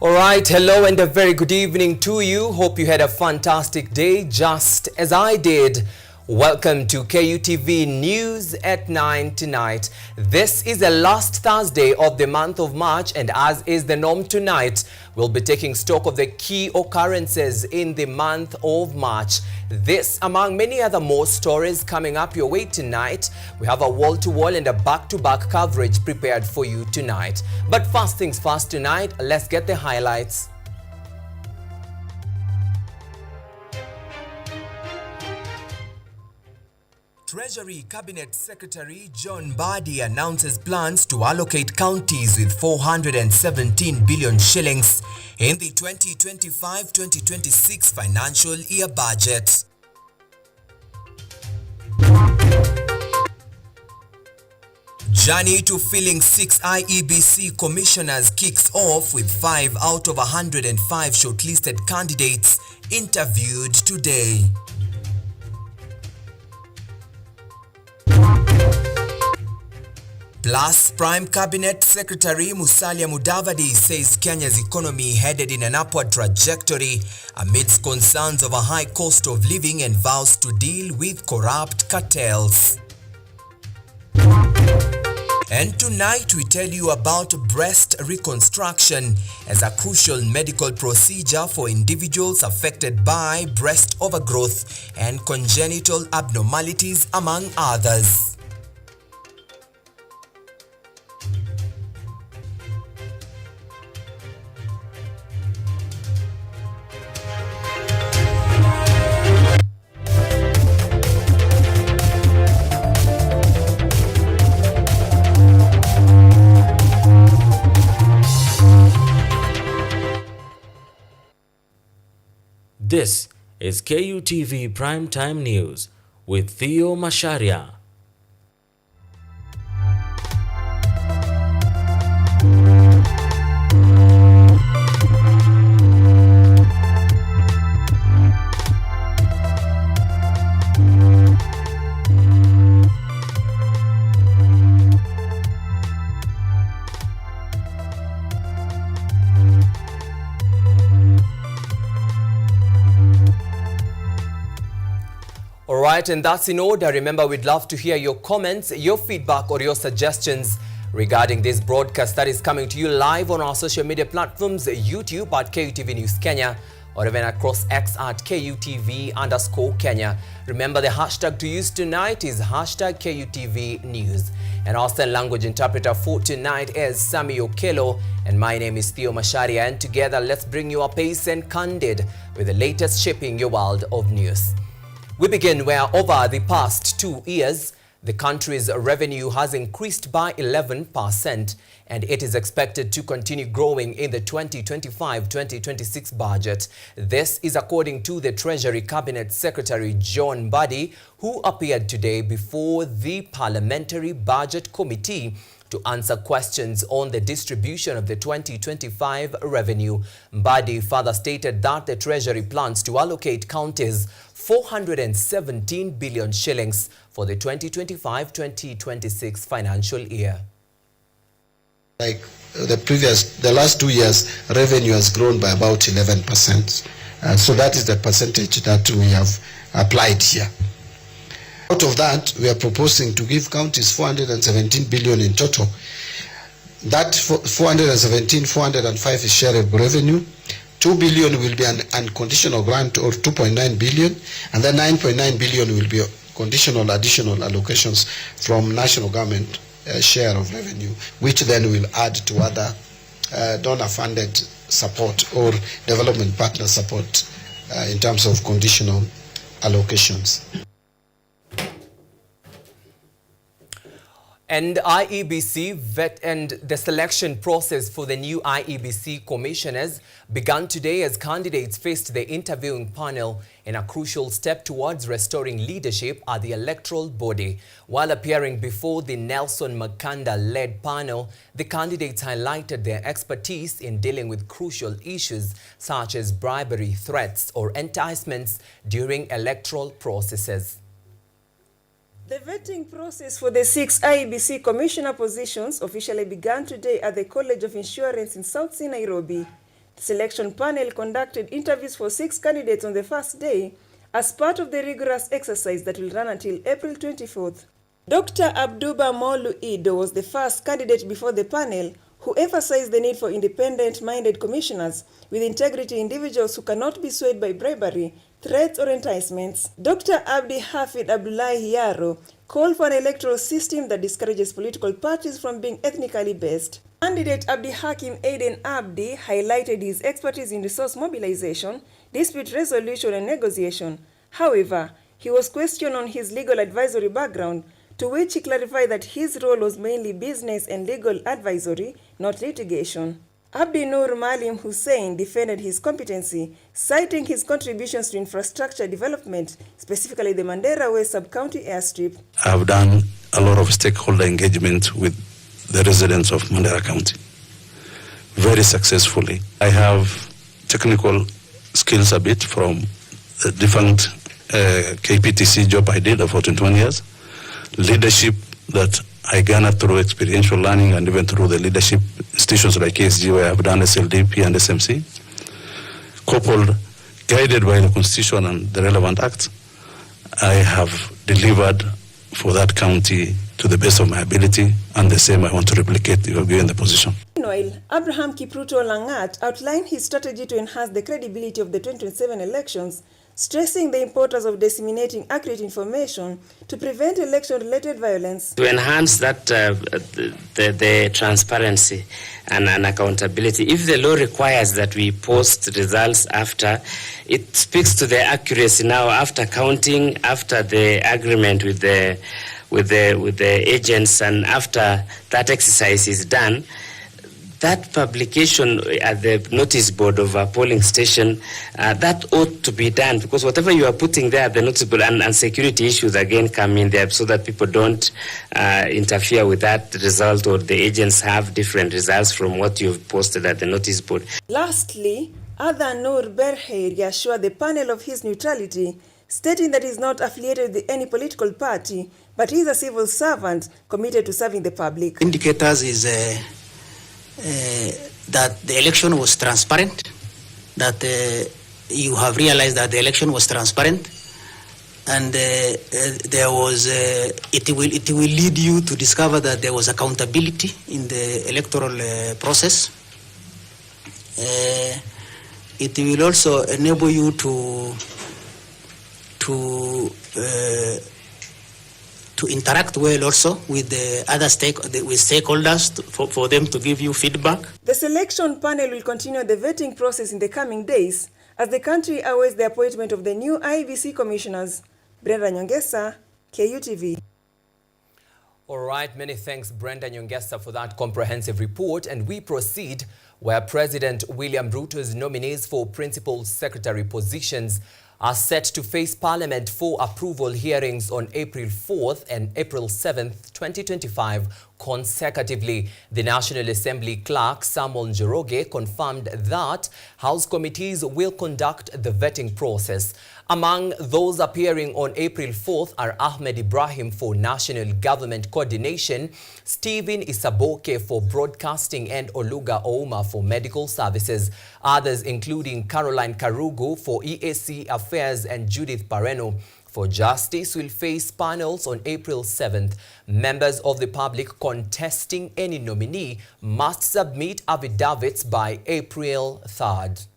All right, hello and a very good evening to you. Hope you had a fantastic day just as I did. Welcome to KUTV News at 9 tonight. This is the last Thursday of the month of March, and as is the norm tonight, we'll be taking stock of the key occurrences in the month of March. This, among many other more stories coming up your way tonight. We have a wall-to-wall and a back-to-back coverage prepared for you tonight. But first things first tonight, let's get the highlights. Treasury Cabinet Secretary John Mbadi announces plans to allocate counties with 417 billion shillings in the 2025-2026 financial year budget. Journey to filling 6 IEBC commissioners kicks off with 5 out of 105 shortlisted candidates interviewed today. Plus, Prime Cabinet Secretary Musalia Mudavadi says Kenya's economy headed in an upward trajectory amidst concerns of a high cost of living and vows to deal with corrupt cartels. And tonight we tell you about breast reconstruction as a crucial medical procedure for individuals affected by breast overgrowth and congenital abnormalities, among others. This is KUTV Primetime News with Theo Macharia. Alright, and that's in order. Remember, we'd love to hear your comments, your feedback, or your suggestions regarding this broadcast that is coming to you live on our social media platforms, YouTube at KUTV News Kenya, or even across X at KUTV_Kenya. Remember, the hashtag to use tonight is hashtag KUTV News. And our sign language interpreter for tonight is Sami Okelo, and my name is Theo Macharia, and together let's bring you up pace and candid with the latest shaping your world of news. We begin where over the past 2 years, the country's revenue has increased by 11%, and it is expected to continue growing in the 2025-2026 budget. This is according to the Treasury Cabinet Secretary John Mbadi, who appeared today before the Parliamentary Budget Committee to answer questions on the distribution of the 2025 revenue. Mbadi further stated that the Treasury plans to allocate counties 417 billion shillings for the 2025-2026 financial year. Like the last 2 years, revenue has grown by about 11%. So that is the percentage that we have applied here. Out of that, we are proposing to give counties 417 billion in total. That 405 is shareable revenue. 2 billion will be an unconditional grant, or 2.9 billion, and then 9.9 billion will be conditional additional allocations from national government share of revenue, which then will add to other donor-funded support or development partner support in terms of conditional allocations. And IEBC and the selection process for the new IEBC commissioners began today as candidates faced the interviewing panel in a crucial step towards restoring leadership at the electoral body. While appearing before the Nelson Makanda-led panel, the candidates highlighted their expertise in dealing with crucial issues such as bribery, threats, or enticements during electoral processes. The vetting process for the 6 IEBC commissioner positions officially began today at the College of Insurance in South C, Nairobi. The selection panel conducted interviews for 6 candidates on the first day as part of the rigorous exercise that will run until April 24th. Dr. Abduba Molu Ido was the first candidate before the panel, who emphasized the need for independent-minded commissioners with integrity individuals who cannot be swayed by bribery, threats or enticements. Dr. Abdi Hafid Abdullahi Yaro called for an electoral system that discourages political parties from being ethnically based. Candidate Abdi Hakim Aiden Abdi highlighted his expertise in resource mobilization, dispute resolution and negotiation. However, he was questioned on his legal advisory background, to which he clarified that his role was mainly business and legal advisory, not litigation. Abdi Nur Malim Hussein defended his competency, citing his contributions to infrastructure development, specifically the Mandera Way sub-county airstrip. I have done a lot of stakeholder engagement with the residents of Mandera County, very successfully. I have technical skills a bit from the different KPTC job I did for 21 years. Leadership that I garnered through experiential learning and even through the leadership institutions like KSG, where I've done SLDP and SMC, coupled, guided by the Constitution and the relevant acts, I have delivered for that county to the best of my ability, and the same I want to replicate if I'm given the position. Meanwhile, Abraham Kipruto Langat outlined his strategy to enhance the credibility of the 2027 elections, stressing the importance of disseminating accurate information to prevent election-related violence. To enhance that the transparency and accountability, if the law requires that we post results after, it speaks to the accuracy now after counting, after the agreement with the agents, and after that exercise is done. That publication at the notice board of a polling station, that ought to be done, because whatever you are putting there at the notice board, and security issues again come in there, so that people don't interfere with that result, or the agents have different results from what you've posted at the notice board. Lastly, Adhan Noor Berheir assured the panel of his neutrality, stating that he is not affiliated with any political party, but he is a civil servant committed to serving the public. Indicators is that the election was transparent, that you have realized that the election was transparent, and there was it will lead you to discover that there was accountability in the electoral process. It will also enable you to interact well also with the other stakeholders for them to give you feedback. The selection panel will continue the vetting process in the coming days as the country awaits the appointment of the new IEBC commissioners. Brenda Nyongesa, KUTV. All right, many thanks Brenda Nyongesa for that comprehensive report, and we proceed where President William Ruto's nominees for principal secretary positions are set to face Parliament for approval hearings on April 4th and April 7th, 2025 consecutively. The National Assembly clerk Samuel Njoroge confirmed that House committees will conduct the vetting process. Among those appearing on April 4th are Ahmed Ibrahim for National Government Coordination, Stephen Isaboke for Broadcasting, and Oluga Ouma for Medical Services. Others including Caroline Karugu for EAC Affairs and Judith Pareno for Justice will face panels on April 7th. Members of the public contesting any nominee must submit affidavits by April 3rd.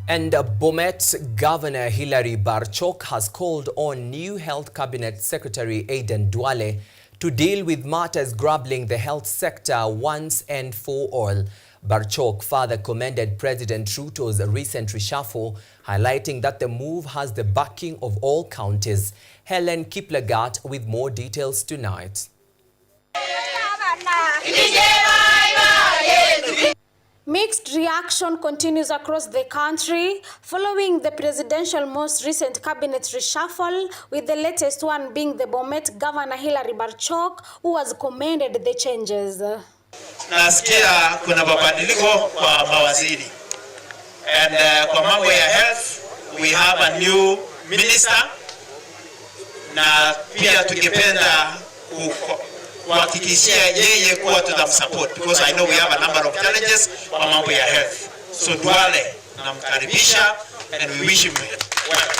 And Bomet Governor Hilary Barchok has called on new Health Cabinet Secretary Aidan Duale to deal with matters grappling the health sector once and for all. Barchok further commended President Ruto's recent reshuffle, highlighting that the move has the backing of all counties. Helen Kiplagat with more details tonight. Mixed reaction continues across the country following the presidential most recent cabinet reshuffle, with the latest one being the Bomet Governor Hilary Barchok, who has commended the changes. Nasikia kuna mabadiliko kwa mawaziri. And kwa mambo ya health, we have a new minister, na pia tungependa kuhakikishia yeye kuwa tutamsupport, because I know we have a number of challenges kwa mambo ya health. So Duale namkaribisha and we wish him well.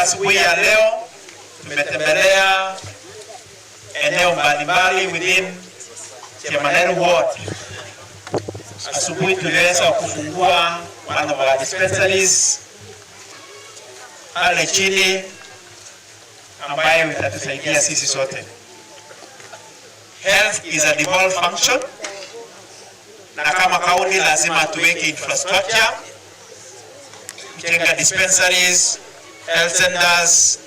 Asubuhi ya leo tumetembelea eneo mbalimbali within Chemanero ward. Asubuhi tuliweza kufungua one of our dispensaries pale chini ambayo itatusaidia sisi sote. Health is a devolved function, na kama kaunti lazima tuweke infrastructure, kujenga dispensaries, health centers,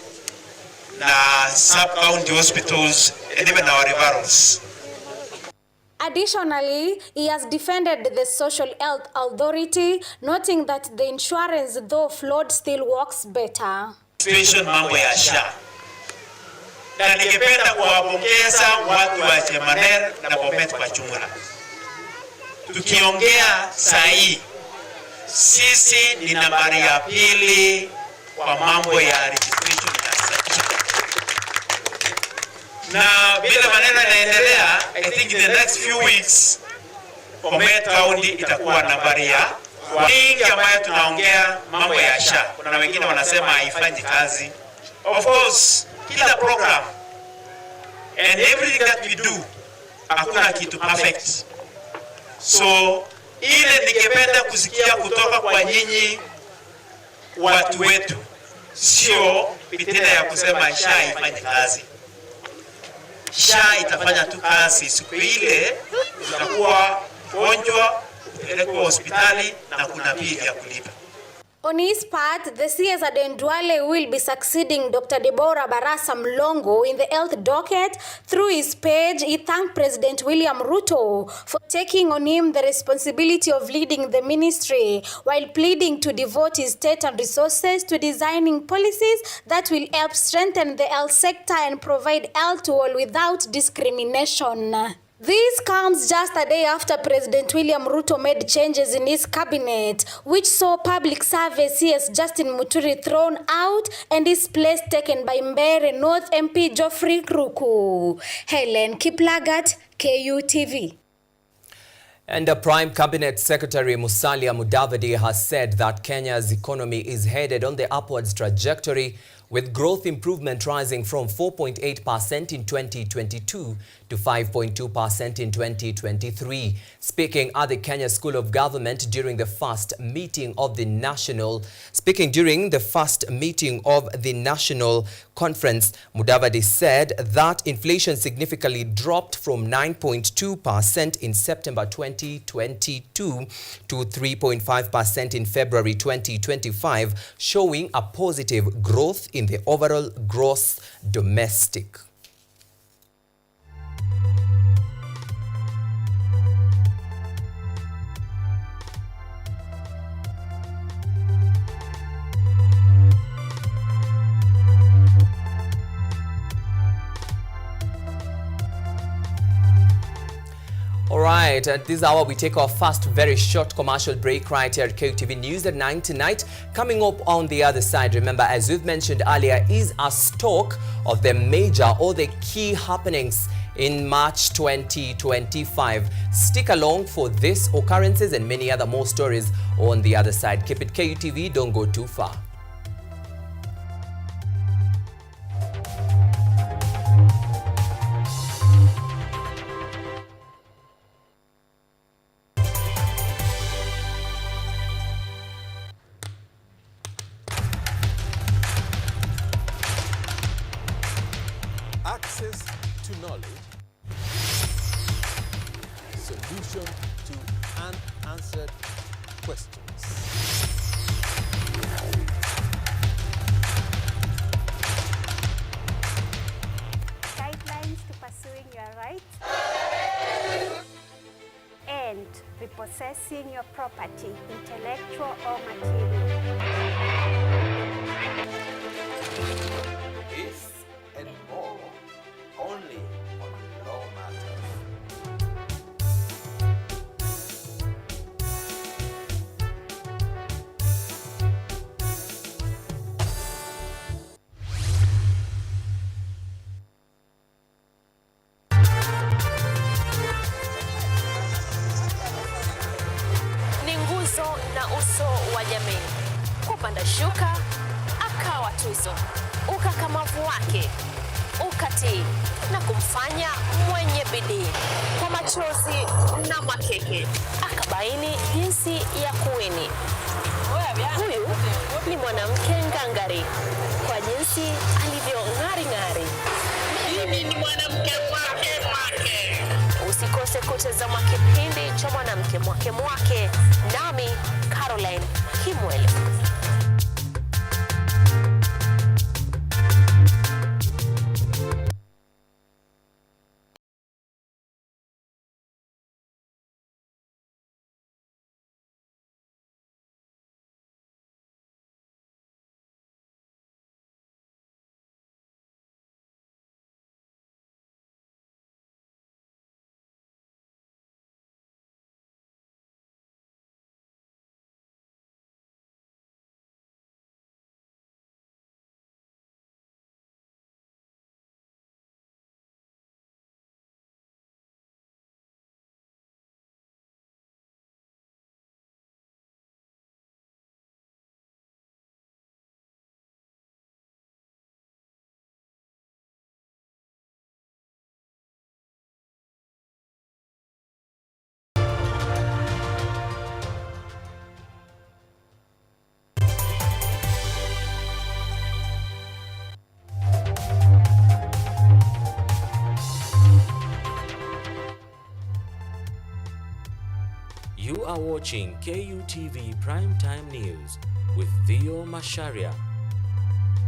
na sub-county hospitals, and even our referrals. Additionally, he has defended the Social Health Authority, noting that the insurance, though flawed, still works better. Situation mambo ya SHA. Na ningependa kuwapongeza watu wa Chemaner na Bomet kwa jumla. Tukiongea sahi, sisi ni nambari ya pili kwa mambo ya registration ya SHA. Na vile maneno yanaendelea, I think in the next few weeks Bomet County itakuwa nambari ya nyingi ambayo tunaongea mambo ya SHA. Kuna wengine wanasema haifanyi kazi. Of course, kila program and everything that we do, hakuna kitu perfect. So, ile ningependa kusikia kutoka kwa nyinyi watu wetu, sio fitina ya kusema SHA haifanyi kazi. SHA itafanya tu kazi siku ile utakuwa mgonjwa, upelekwe hospitali na kuna bili ya kulipa. On his part, the CS Aden Duale will be succeeding Dr. Deborah Barasa Mlongo in the health docket. Through his page, he thanked President William Ruto for taking on him the responsibility of leading the ministry, while pleading to devote his state and resources to designing policies that will help strengthen the health sector and provide health to all without discrimination. This comes just a day after President William Ruto made changes in his cabinet, which saw public service CS Justin Muturi thrown out and his place taken by Mbeere North MP Geoffrey Kruku. Helen Kiplagat, KUTV. And the Prime Cabinet Secretary Musalia Mudavadi has said that Kenya's economy is headed on the upwards trajectory, with growth improvement rising from 4.8% in 2022 to 5.2% in 2023. Speaking at the Kenya School of Government during the first meeting of the National Conference, Mudavadi said that inflation significantly dropped from 9.2% in September 2022 to 3.5% in February 2025, showing a positive growth in the overall gross domestic. All right, at this hour we take our first very short commercial break right here at KUTV News at 9 tonight. Coming up on the other side, remember, as we've mentioned earlier, is a stock of the major or the key happenings in March 2025. Stick along for this occurrences and many other more stories on the other side. Keep it KUTV, don't go too far. Access to knowledge, solution to unanswered questions. Guidelines to pursuing your rights and repossessing your property, intellectual or material. This and more, only on Law Matters. na uso wa jamii. Kupanda shuka akawa tuzo, ukakamavu wake ukatii na kumfanya mwenye bidii. Kwa machozi na makeke akabaini jinsi ya kuwini. Huyu ni mwanamke ngangari kwa jinsi alivyo ng'ari. Mimi ni mwanamke mwake. Usikose kutazama kipindi cha mwanamke mwake nami Caroline Kimwele. You are watching KUTV Primetime News with Theo Macharia.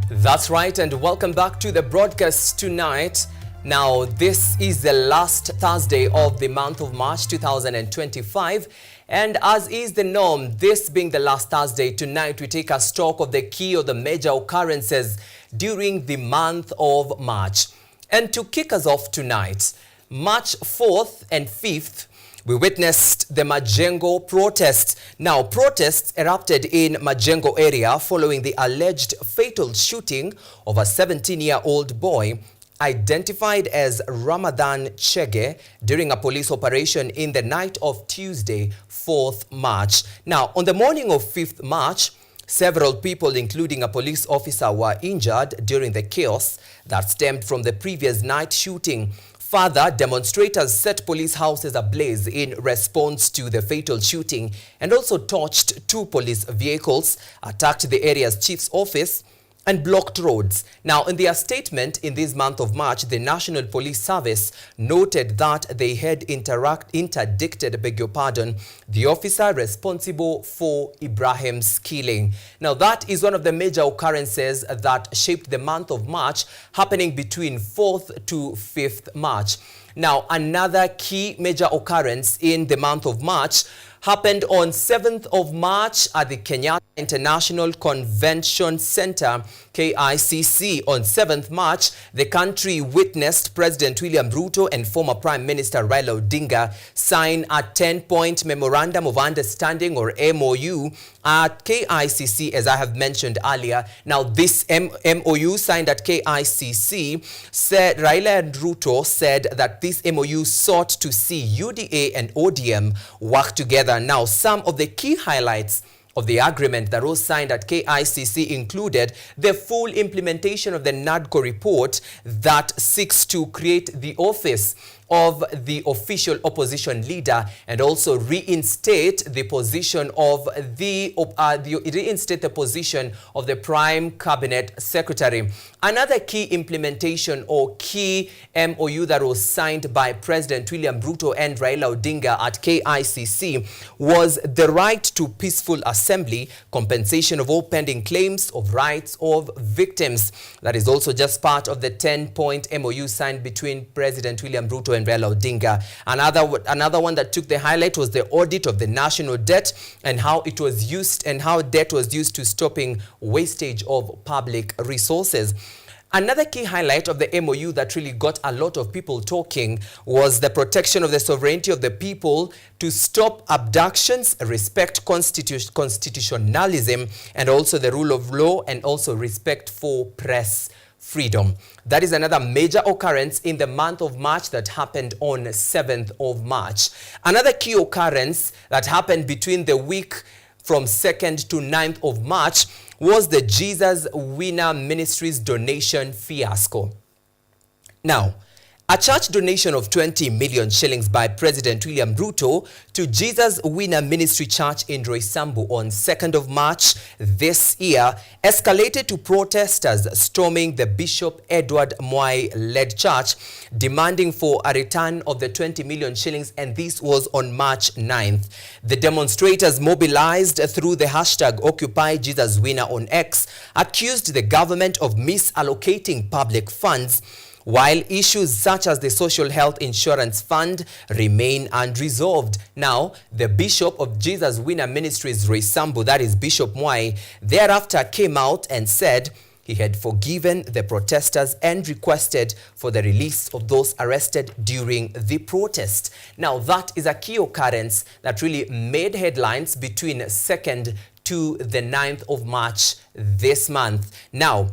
That's right, and welcome back to the broadcast tonight. Now, this is the last Thursday of the month of March 2025, and as is the norm, this being the last Thursday, tonight we take a stock of the key or the major occurrences during the month of March. And to kick us off tonight, March 4th and 5th, we witnessed the Majengo protests. Now, protests erupted in Majengo area following the alleged fatal shooting of a 17-year-old boy identified as Ramadan Chege during a police operation in the night of Tuesday, 4th March. Now, on the morning of 5th March, several people, including a police officer, were injured during the chaos that stemmed from the previous night shooting. Further, demonstrators set police houses ablaze in response to the fatal shooting and also torched 2 police vehicles, attacked the area's chief's office, and blocked roads. Now, in their statement in this month of March, the National Police Service noted that they had interdicted, the officer responsible for Ibrahim's killing. Now, that is one of the major occurrences that shaped the month of March, happening between 4th to 5th March. Now, another key major occurrence in the month of March happened on 7th of March at the Kenyatta International Convention Center, KICC. On 7th March, the country witnessed President William Ruto and former Prime Minister Raila Odinga sign a 10-point Memorandum of Understanding, or MOU, at KICC, as I have mentioned earlier. Now, this MOU signed at KICC said, Raila and Ruto said that this MOU sought to see UDA and ODM work together. Now, some of the key highlights of the agreement that was signed at KICC included the full implementation of the NADCO report that seeks to create the office of the official opposition leader and also reinstate the position of the prime cabinet secretary. Another key implementation or key MOU that was signed by President William Ruto and Raila Odinga at KICC was the right to peaceful assembly, compensation of all pending claims of rights of victims. That is also just part of the 10-point MOU signed between President William Ruto and Raila Odinga. Another one that took the highlight was the audit of the national debt and how it was used and how debt was used to stopping wastage of public resources. Another key highlight of the MOU that really got a lot of people talking was the protection of the sovereignty of the people, to stop abductions, respect constitutionalism, and also the rule of law, and also respect for press freedom. That is another major occurrence in the month of March that happened on 7th of March. Another key occurrence that happened between the week from 2nd to 9th of March was the Jesus Winner Ministries donation fiasco. Now, a church donation of 20 million shillings by President William Ruto to Jesus Winner Ministry Church in Roysambu on 2nd of March this year escalated to protesters storming the Bishop Edward Mwai-led church, demanding for a return of the 20 million shillings, and this was on March 9th. The demonstrators, mobilized through the hashtag Occupy Jesus Winner on X, accused the government of misallocating public funds, while issues such as the Social Health Insurance Fund remain unresolved. Now, the Bishop of Jesus Winner Ministries Roysambu, that is Bishop Mwai, thereafter came out and said he had forgiven the protesters and requested for the release of those arrested during the protest. Now, that is a key occurrence that really made headlines between 2nd to the 9th of March this month. Now,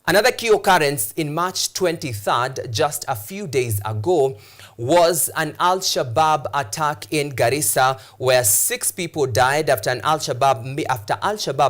another key occurrence in March 23rd, just a few days ago, was an Al-Shabaab attack in Garissa, where 6 people died after Al-Shabaab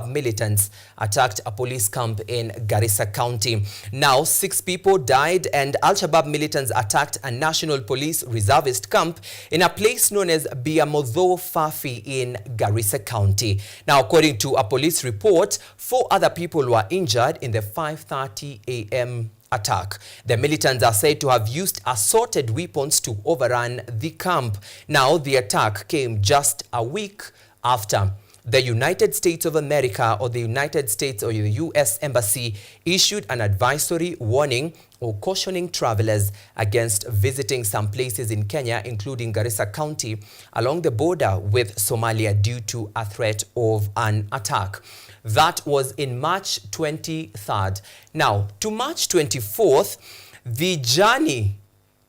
militants attacked a police camp in Garissa County. Now, 6 people died, and Al-Shabaab militants attacked a National Police reservist camp in a place known as Biamodho Fafi in Garissa County. Now, according to a police report, 4 other people were injured in the 5:30 a.m. attack. The militants are said to have used assorted weapons to overrun the camp. Now, the attack came just a week after the United States of America, or the United States or the U.S. Embassy, issued an advisory warning or cautioning travelers against visiting some places in Kenya, including Garissa County, along the border with Somalia due to a threat of an attack. That was in March 23rd. Now, to March 24th, the journey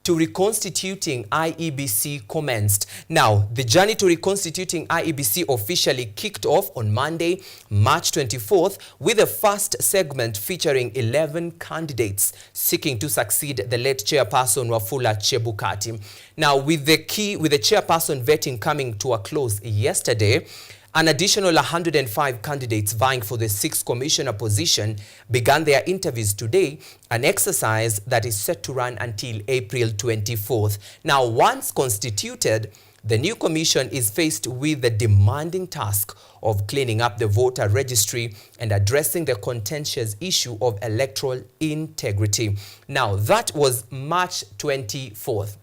to reconstituting IEBC commenced. Now, the journey to reconstituting IEBC officially kicked off on Monday, March 24th, with the first segment featuring 11 candidates seeking to succeed the late chairperson Wafula Chebukati. Now, with the chairperson vetting coming to a close yesterday, an additional 105 candidates vying for the 6th commissioner position began their interviews today, an exercise that is set to run until April 24th. Now, once constituted, the new commission is faced with the demanding task of cleaning up the voter registry and addressing the contentious issue of electoral integrity. Now, that was March 24th.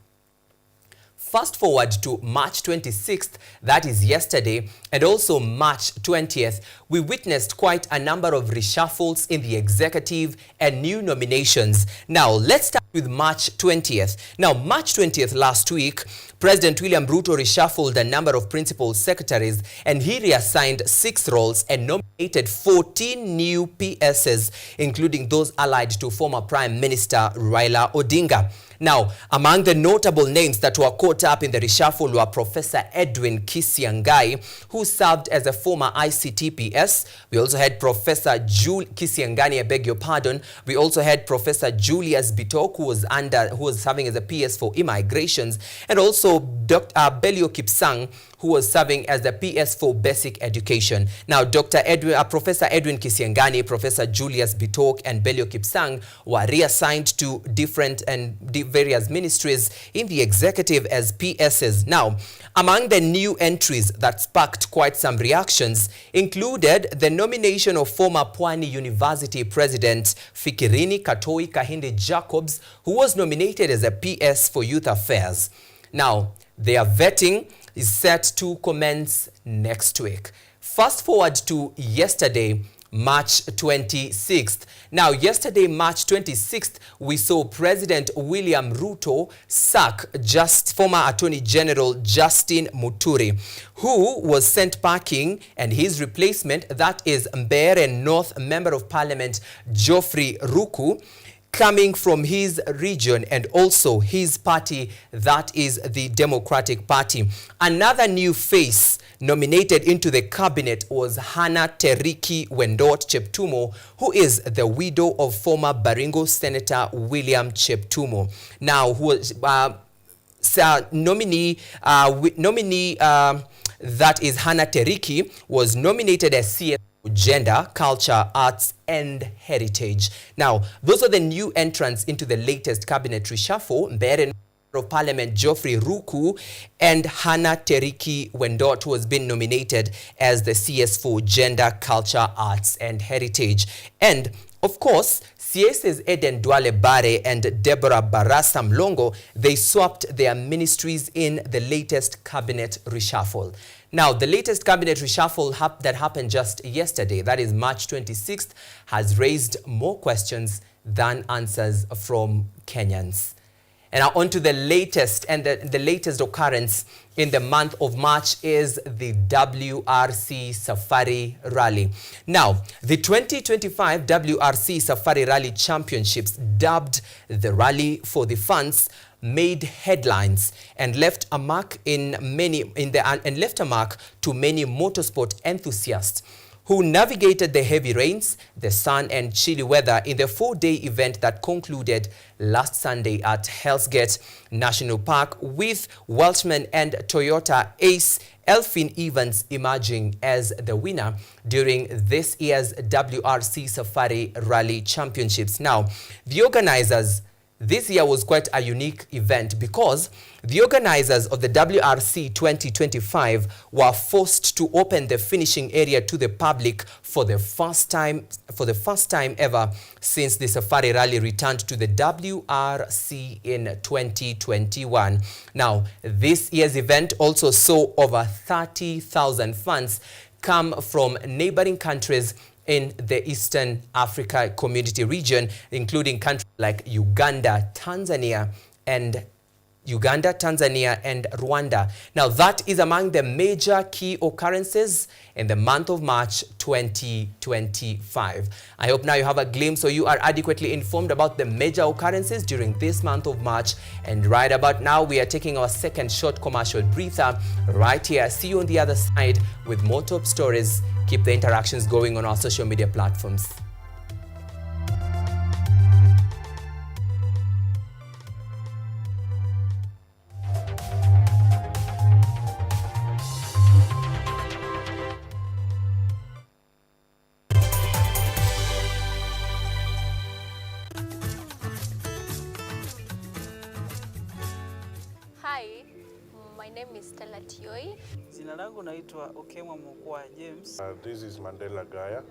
Fast forward to March 26th, that is yesterday, and also March 20th, we witnessed quite a number of reshuffles in the executive and new nominations. Now, let's start with March 20th. Now, March 20th last week, President William Ruto reshuffled a number of principal secretaries, and he reassigned 6 roles and nominated 14 new PSs, including those allied to former Prime Minister Raila Odinga. Now, among the notable names that were caught up in the reshuffle were Professor Edwin Kisiangai, who served as a former ICT PS. We also had Professor Kisiangani, I beg your pardon. We also had Professor Julius Bitok, who was serving as a PS for immigrations, and also Dr. Belio Kipsang, who was serving as the PS for basic education. Now, Professor Edwin Kisiangani, Professor Julius Bitok, and Belio Kipsang were reassigned to different and various ministries in the executive as PSs. Now, among the new entries that sparked quite some reactions included the nomination of former Pwani University President Fikirini Katoi Kahinde Jacobs, who was nominated as a PS for Youth Affairs. Now, their vetting is set to commence next week. Fast forward to yesterday, March 26th. Now, yesterday, March 26th, we saw President William Ruto sack former Attorney General Justin Muturi, who was sent packing, and his replacement, that is Mbeere North Member of Parliament Geoffrey Ruku, coming from his region and also his party, that is the Democratic Party. Another new face nominated into the cabinet was Hannah Teriki Wendot Cheptumo, who is the widow of former Baringo Senator William Cheptumo. Now, who was nominee that is Hannah Teriki, was nominated as CS Gender, Culture, Arts and Heritage. Now, those are the new entrants into the latest cabinet reshuffle. Mbere of Parliament Geoffrey Ruku and Hannah Teriki Wendot, who has been nominated as the CS for Gender, Culture, Arts and Heritage. And of course, CS's Eden Dwale Bare and Deborah Barasa Mlongo, they swapped their ministries in the latest cabinet reshuffle. Now, the latest cabinet reshuffle that happened just yesterday, that is March 26th, has raised more questions than answers from Kenyans. And now on to the latest, and the latest occurrence in the month of March is the WRC Safari Rally. Now, the 2025 WRC Safari Rally Championships, dubbed the Rally for the Fans, made headlines and left a mark to many motorsport enthusiasts who navigated the heavy rains, the sun and chilly weather in the 4-day event that concluded last Sunday at Hell's Gate National Park, with Welshman and Toyota ace Elfyn Evans emerging as the winner during this year's WRC Safari Rally Championships. Now, the organizers, this year was quite a unique event because the organizers of the WRC 2025 were forced to open the finishing area to the public for the first time ever since the Safari Rally returned to the WRC in 2021. Now, this year's event also saw over 30,000 fans come from neighboring countries in the Eastern Africa Community region, including countries like Uganda, Tanzania, and Rwanda. Now, that is among the major key occurrences in the month of March 2025. I hope now you have a glimpse, so you are adequately informed about the major occurrences during this month of March. And right about now, we are taking our second short commercial breather right here. See you on the other side with more top stories. Keep the interactions going on our social media platforms. Hi, my name is Theo. Jina langu naitwa Okemwa Mukwa James. This is Mandela Gaya.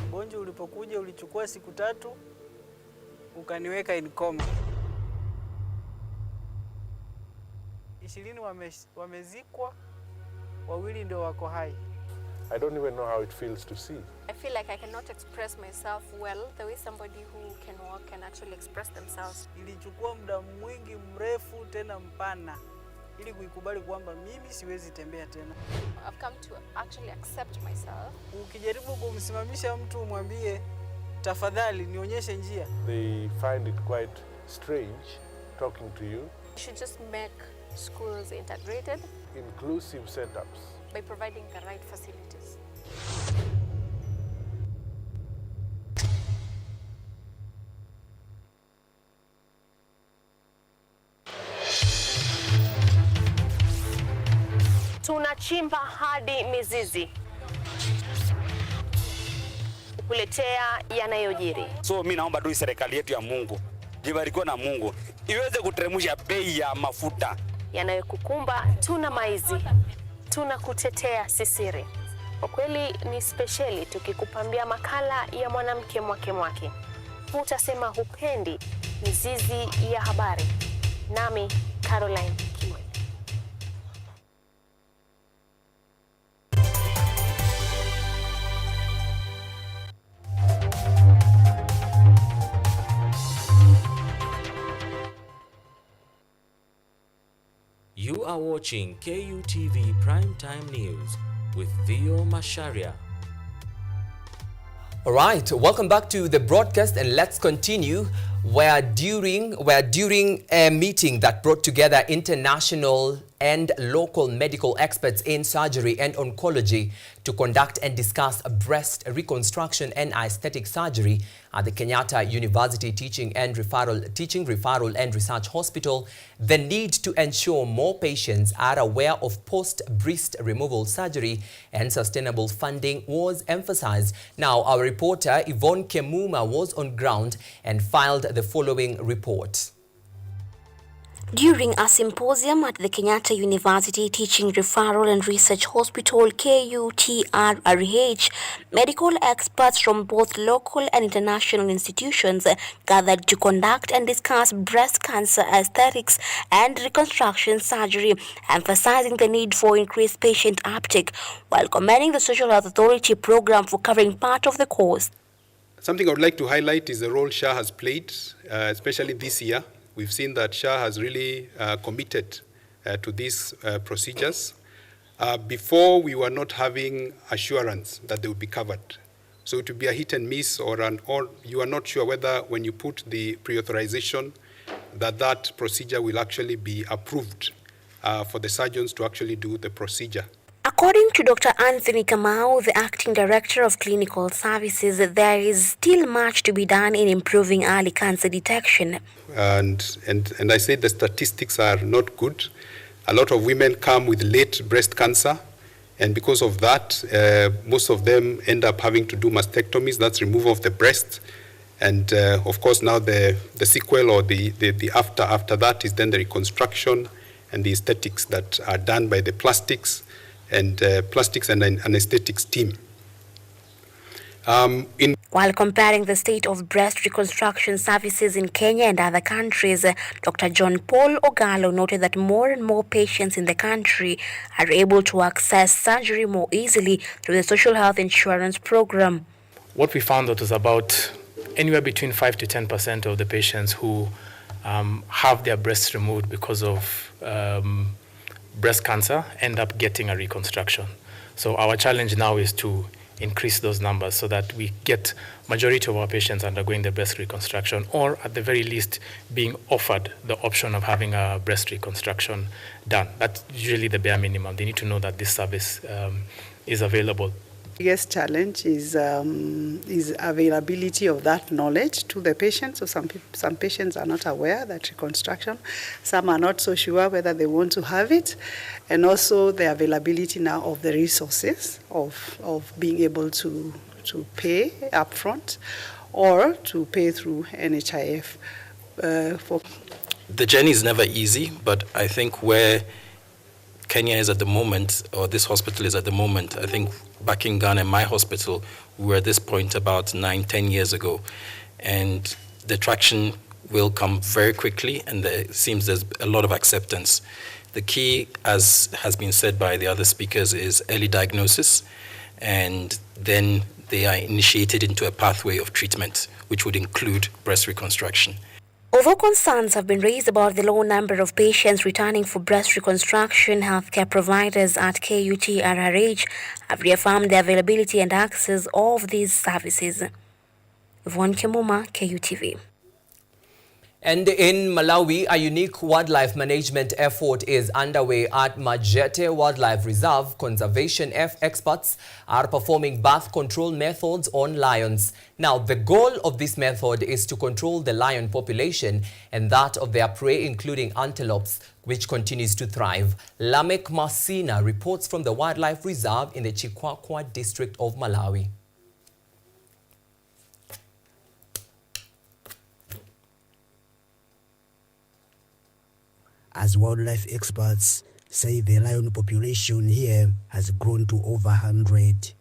Ugonjwa ulipokuja ulichukua siku 3 ukaniweka in coma. 20 wamezikwa, 2 ndio wako hai. I don't even know how it feels to see. I feel like I cannot express myself well the way somebody who can walk can actually express themselves. Ilichukua muda mwingi mrefu tena mpana ili kuikubali kwamba mimi siwezi tembea tena. I've come to actually accept myself. Ukijaribu kumsimamisha mtu umwambie tafadhali nionyeshe njia, they find it quite strange talking to you. You should just make schools integrated, inclusive setups, by providing the right facilities. Tunachimba hadi mizizi kukuletea yanayojiri. So mimi naomba tu serikali yetu ya Mungu, jibarikiwe na Mungu, iweze kuteremsha bei ya mafuta yanayokukumba. Tuna maizi, tuna kutetea sisiri. Kwa kweli ni speciali tukikupambia makala ya mwanamke mwake. Utasema hupendi mizizi ya habari. Nami Caroline. You are watching KUTV Primetime News with Theo Macharia. All right, welcome back to the broadcast, and let's continue where during a meeting that brought together international and local medical experts in surgery and oncology to conduct and discuss breast reconstruction and aesthetic surgery at the Kenyatta University Teaching, Referral and Research Hospital. The need to ensure more patients are aware of post-breast removal surgery and sustainable funding was emphasized. Now, our reporter Yvonne Kemuma was on ground and filed the following report. During a symposium at the Kenyatta University Teaching, Referral and Research Hospital (KUTRRH), medical experts from both local and international institutions gathered to conduct and discuss breast cancer aesthetics and reconstruction surgery, emphasizing the need for increased patient uptake while commending the Social Health Authority program for covering part of the cost. Something I would like to highlight is the role SHA has played, especially this year. We've seen that SHA has really committed to these procedures. Before, we were not having assurance that they would be covered. So it would be a hit and miss, or you are not sure whether when you put the pre-authorization that procedure will actually be approved for the surgeons to actually do the procedure. According to Dr. Anthony Kamau, the Acting Director of Clinical Services, there is still much to be done in improving early cancer detection. And I say the statistics are not good. A lot of women come with late breast cancer, and because of that, most of them end up having to do mastectomies, that's removal of the breast. And of course now the sequel or the after that is then the reconstruction and the aesthetics that are done by the plastics and aesthetics team. While comparing the state of breast reconstruction services in Kenya and other countries, Dr. John Paul Ogalo noted that more and more patients in the country are able to access surgery more easily through the Social Health Insurance Program. What we found out was about anywhere between 5 to 10% of the patients who have their breasts removed because of breast cancer end up getting a reconstruction. So our challenge now is to increase those numbers so that we get majority of our patients undergoing the breast reconstruction, or at the very least being offered the option of having a breast reconstruction done. That's usually the bare minimum. They need to know that this service is available. The biggest challenge is availability of that knowledge to the patient. So some patients are not aware that reconstruction. Some are not so sure whether they want to have it. And also the availability now of the resources of being able to pay upfront or to pay through NHIF. The journey is never easy, but I think where Kenya is at the moment, or this hospital is at the moment, I think back in Ghana, my hospital, we were at this point about 9-10 years ago. And the traction will come very quickly, and it seems there's a lot of acceptance. The key, as has been said by the other speakers, is early diagnosis, and then they are initiated into a pathway of treatment, which would include breast reconstruction. Although concerns have been raised about the low number of patients returning for breast reconstruction, healthcare providers at KUTRRH have reaffirmed the availability and access of these services. Yvonne Kemuma, KUTV. And in Malawi, a unique wildlife management effort is underway at Macharia Wildlife Reserve. Conservation experts are performing birth control methods on lions. Now, the goal of this method is to control the lion population and that of their prey, including antelopes, which continues to thrive. Lamek Masina reports from the Wildlife Reserve in the Chikwakwa district of Malawi. As wildlife experts say, the lion population here has grown to over 100.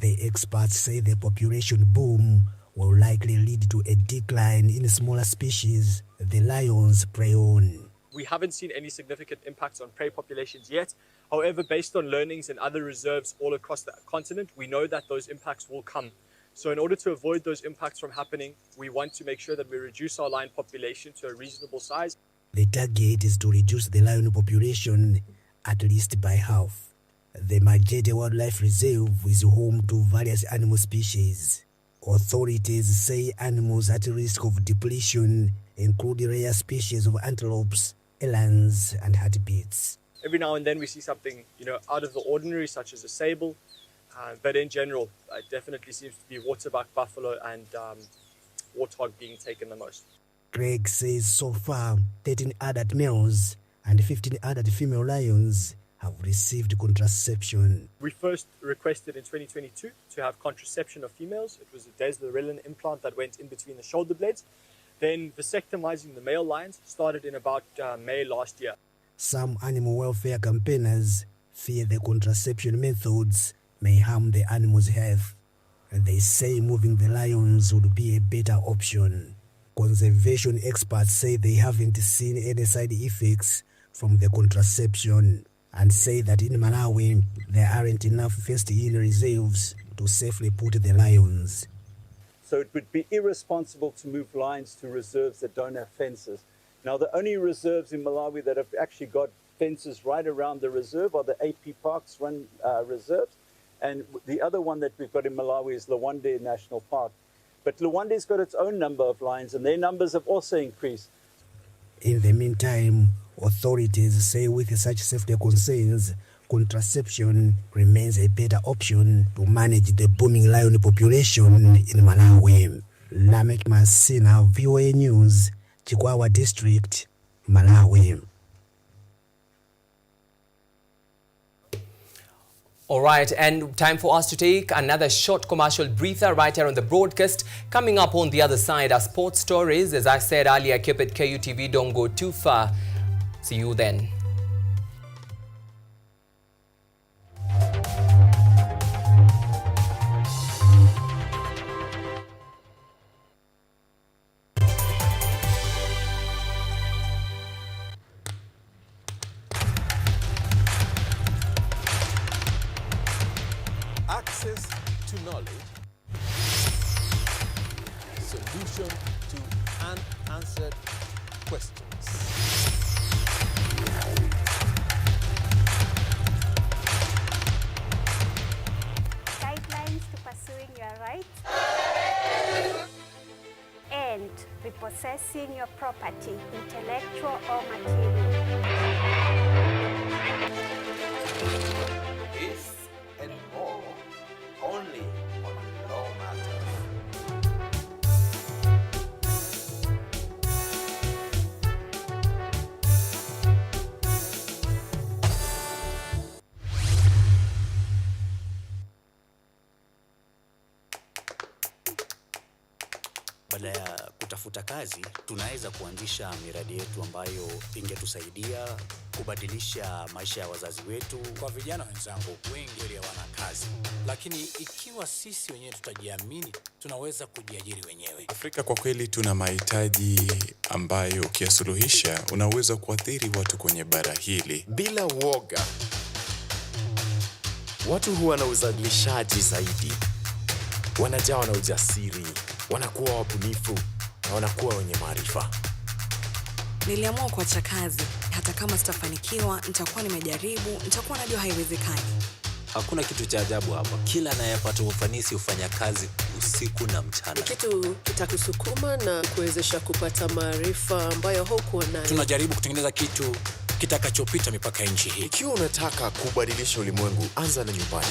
The experts say the population boom will likely lead to a decline in smaller species the lions prey on. We haven't seen any significant impacts on prey populations yet. However, based on learnings in other reserves all across the continent, we know that those impacts will come. So in order to avoid those impacts from happening, we want to make sure that we reduce our lion population to a reasonable size. The target is to reduce the lion population at least by half. The Macharia Wildlife Reserve is home to various animal species. Authorities say animals at risk of depletion include rare species of antelopes, elands, and hartebeests. Every now and then we see something, out of the ordinary, such as a sable. But in general, it definitely seems to be waterbuck, buffalo, and warthog being taken the most. Greg says so far 13 adult males and 15 adult female lions have received contraception. We first requested in 2022 to have contraception of females. It was a deslorilin implant that went in between the shoulder blades. Then vasectomizing the male lions started in about May last year. Some animal welfare campaigners fear the contraception methods may harm the animals' health. They say moving the lions would be a better option. Conservation experts say they haven't seen any side effects from the contraception and say that in Malawi there aren't enough fenced-in reserves to safely put the lions. So it would be irresponsible to move lions to reserves that don't have fences. Now, the only reserves in Malawi that have actually got fences right around the reserve are the AP Parks Run reserves. And the other one that we've got in Malawi is Lwande National Park. But Lwande's got its own number of lions, and their numbers have also increased. In the meantime, authorities say with such safety concerns, contraception remains a better option to manage the booming lion population in Malawi. Lamek Masina, VOA News, Chikwawa District, Malawi. All right, and time for us to take another short commercial breather right here on the broadcast. Coming up on the other side are sports stories. As I said earlier, keep it KUTV, don't go too far. See you then. Access to knowledge, solution to unanswered questions. Guidelines to pursuing your rights and repossessing your property, intellectual or material. This and more only on Law Matters. Badala ya kutafuta kazi, tunaweza kuanzisha miradi yetu ambayo ingetusaidia kubadilisha maisha ya wazazi wetu. Kwa vijana wenzangu, wengi hawana kazi, lakini ikiwa sisi wenyewe tutajiamini, tunaweza kujiajiri wenyewe. Afrika kwa kweli tuna mahitaji ambayo ukiyasuluhisha unaweza kuathiri watu kwenye bara hili bila woga. Watu huwa na uzalishaji zaidi, wanajawa na ujasiri, wanakuwa wabunifu na wanakuwa wenye maarifa. Niliamua kuacha kazi, hata kama sitafanikiwa, nitakuwa nimejaribu, nitakuwa najua haiwezekani. Hakuna kitu cha ajabu hapa. Kila anayepata ufanisi hufanya kazi usiku na mchana. Kitu kitakusukuma na kuwezesha kupata maarifa ambayo hukuwa nayo. Tunajaribu kutengeneza kitu kitakachopita mipaka ya nchi hii. Ikiwa unataka kubadilisha ulimwengu, anza na nyumbani.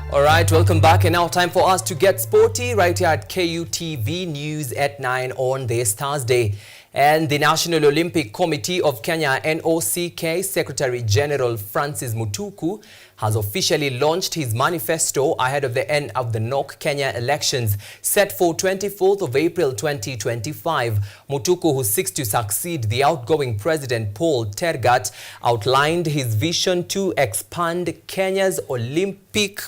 All right, welcome back, and now time for us to get sporty right here at KUTV News at 9 on this Thursday. And the National Olympic Committee of Kenya, NOCK, Secretary General Francis Mutuku has officially launched his manifesto ahead of the end of the NOCK Kenya elections set for 24th of April 2025. Mutuku, who seeks to succeed the outgoing President Paul Tergat, outlined his vision to expand Kenya's Olympic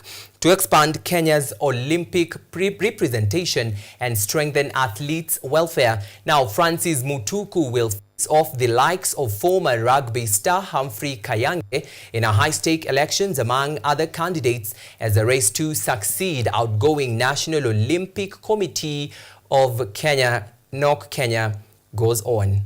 representation and strengthen athletes' welfare. Now, Francis Mutuku will face off the likes of former rugby star Humphrey Kayange in a high-stake elections among other candidates as a race to succeed outgoing National Olympic Committee of Kenya, NOCK Kenya, goes on.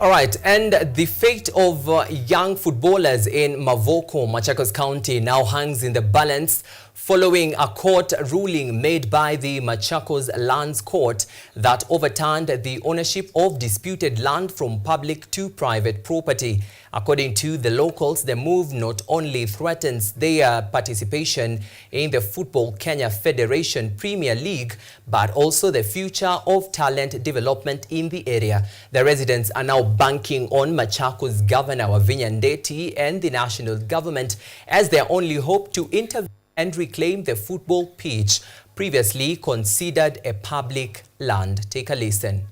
All right, and the fate of young footballers in Mavoko, Machakos County now hangs in the balance following a court ruling made by the Machakos Lands Court that overturned the ownership of disputed land from public to private property. According to the locals, the move not only threatens their participation in the Football Kenya Federation Premier League, but also the future of talent development in the area. The residents are now banking on Machakos Governor Wavinya Ndeti and the national government as their only hope to intervene and reclaim the football pitch, previously considered a public land. Take a listen.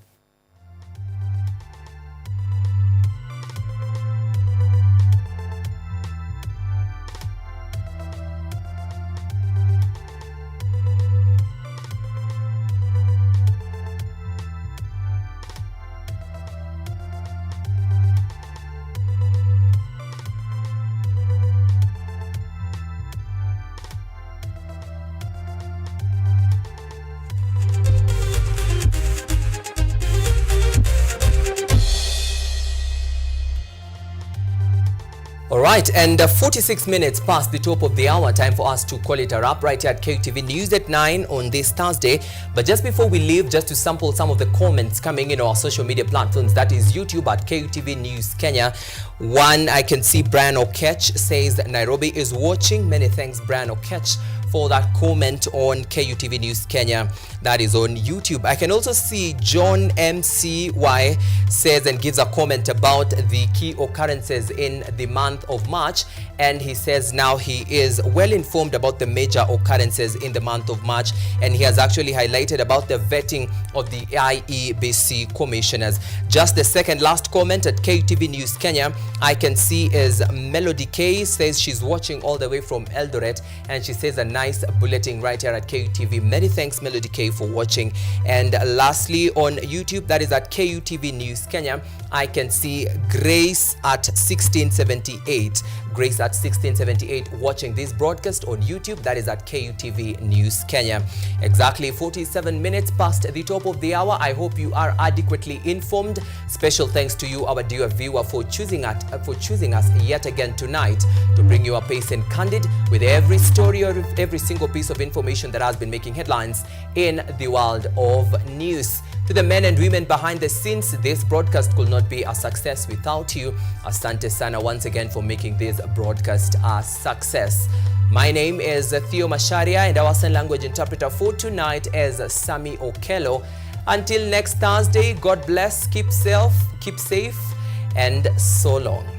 All right, and 46 minutes past the top of the hour, time for us to call it a wrap right here at KUTV News at 9 on this Thursday. But just before we leave, just to sample some of the comments coming in our social media platforms, that is YouTube at KUTV News Kenya. One, I can see Brian Okech says Nairobi is watching. Many thanks, Brian Okech, for that comment on KUTV News Kenya. That is on YouTube. I can also see John MCY says and gives a comment about the key occurrences in the month of March, and he says now he is well informed about the major occurrences in the month of March, and he has actually highlighted about the vetting of the IEBC commissioners. Just the second last comment at KUTV News Kenya I can see is Melody K says she's watching all the way from Eldoret, and she says a nice bulletin right here at KUTV. Many thanks, Melody K, for watching. And lastly on YouTube, that is at KUTV News Kenya, I can see Grace at 1678. Grace at 1678 watching this broadcast on YouTube. That is at KUTV News Kenya. Exactly 47 minutes past the top of the hour. I hope you are adequately informed. Special thanks to you, our dear viewer, for choosing us yet again tonight to bring you a pace and candid with every story or every single piece of information that has been making headlines in the world of news. To the men and women behind the scenes, this broadcast could not be a success without you. Asante sana once again for making this broadcast a success. My name is Theo Macharia, and our sign language interpreter for tonight is Sami Okello. Until next Thursday, God bless, keep safe, and so long.